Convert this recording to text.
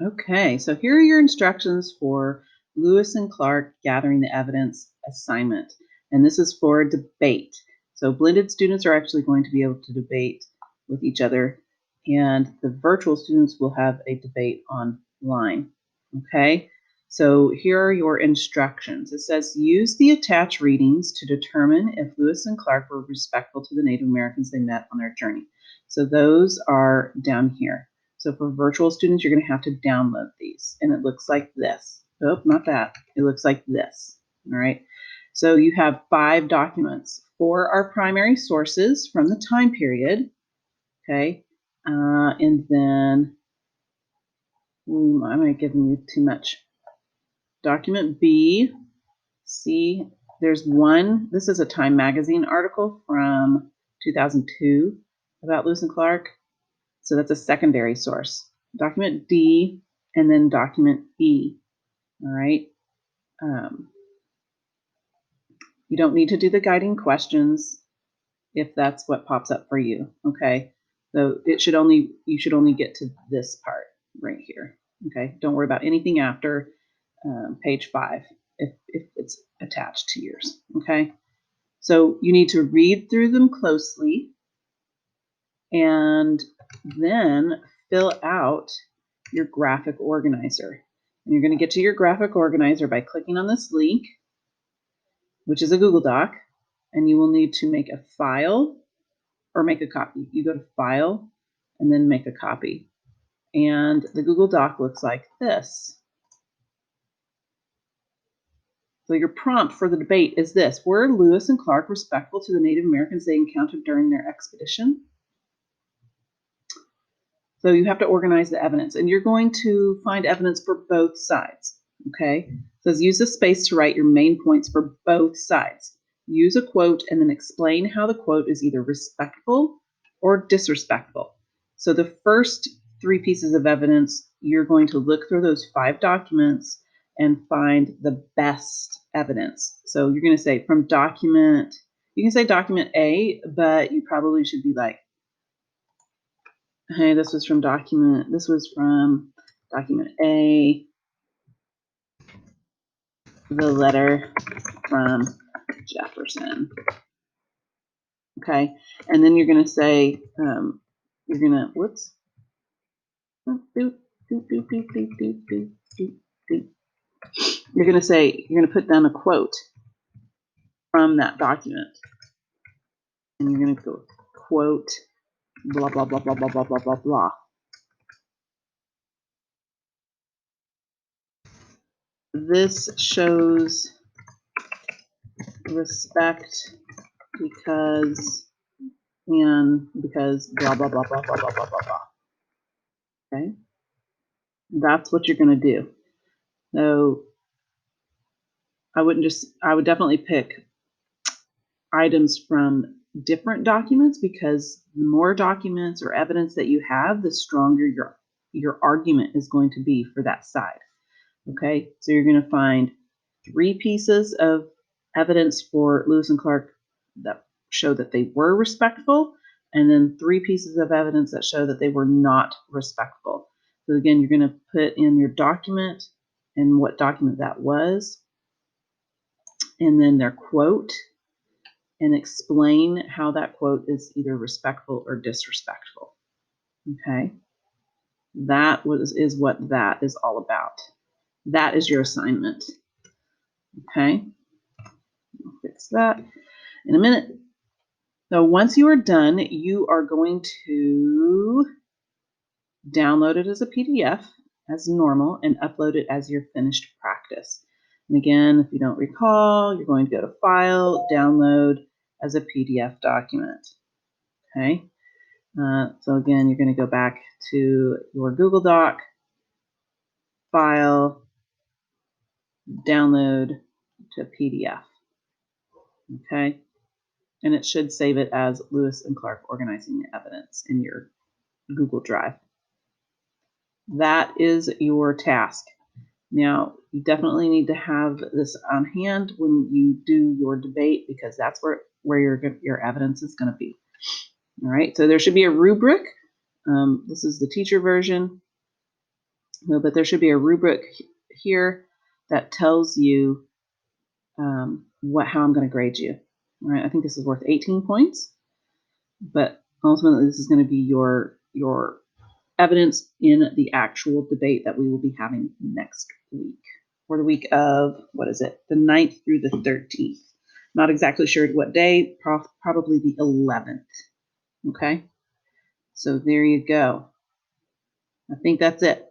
Okay, so here are your instructions for Lewis and Clark Gathering the Evidence assignment. And this is for debate. So blended students are actually going to be able to debate with each other, and the virtual students will have a debate online. Okay, so here are your instructions. It says use the attached readings to determine if Lewis and Clark were respectful to the Native Americans they met on their journey. So those are down here. So for virtual students, you're going to have to download these, and it looks like this. Oh, not that. It looks like this. All right. So you have 5 documents. 4 are primary sources from the time period. Okay. And then I might give you too much. Document B, C, there's one. This is a Time Magazine article from 2002 about Lewis and Clark. So that's a secondary source. Document D, and then document E. All right. You don't need to do the guiding questions if that's what pops up for you. Okay. So you should only get to this part right here. Okay. Don't worry about anything after page 5 if it's attached to yours. Okay. So you need to read through them closely and then fill out your graphic organizer. And you're going to get to your graphic organizer by clicking on this link, which is a Google Doc, and you will need to make a file or make a copy. You go to File and then make a copy. And the Google Doc looks like this. So your prompt for the debate is this: were Lewis and Clark respectful to the Native Americans they encountered during their expedition? So you have to organize the evidence, and you're going to find evidence for both sides. Okay? So use the space to write your main points for both sides. Use a quote and then explain how the quote is either respectful or disrespectful. So the first 3 pieces of evidence, you're going to look through those 5 documents and find the best evidence. So you're going to say from document, you can say document A, but you probably should be like, hey, this was from document A, the letter from Jefferson. Okay, and then you're going to say, you're going to, whoops, you're going to say, you're going to put down a quote from that document, and you're going to go quote, blah, blah, blah, blah, blah, blah, blah, blah, blah. This shows respect because blah, blah, blah, blah, blah, blah, blah, blah, blah. Okay? That's what you're going to do. So I would definitely pick items from different documents, because the more documents or evidence that you have, the stronger your argument is going to be for that side. Okay? So you're going to find 3 pieces of evidence for Lewis and Clark that show that they were respectful, and then 3 pieces of evidence that show that they were not respectful. So again, you're going to put in your document and what document that was, and then their quote, and explain how that quote is either respectful or disrespectful. Okay? That is what that is all about. That is your assignment. Okay? I'll fix that in a minute. So once you are done, you are going to download it as a PDF as normal and upload it as your finished practice. And again, if you don't recall, you're going to go to File, Download as a PDF document. Okay. So again, you're going to go back to your Google Doc, File, Download to PDF. Okay. And it should save it as Lewis and Clark Organizing the Evidence in your Google Drive. That is your task. Now, you definitely need to have this on hand when you do your debate, because that's where your evidence is going to be. All right, so there should be a rubric. This is the teacher version. No, but there should be a rubric here that tells you how I'm going to grade you. All right, I think this is worth 18 points, but ultimately this is going to be your evidence in the actual debate that we will be having next week, or the week of, what is it, the 9th through the 13th. Not exactly sure what day, probably the 11th. Okay, so there you go. I think that's it.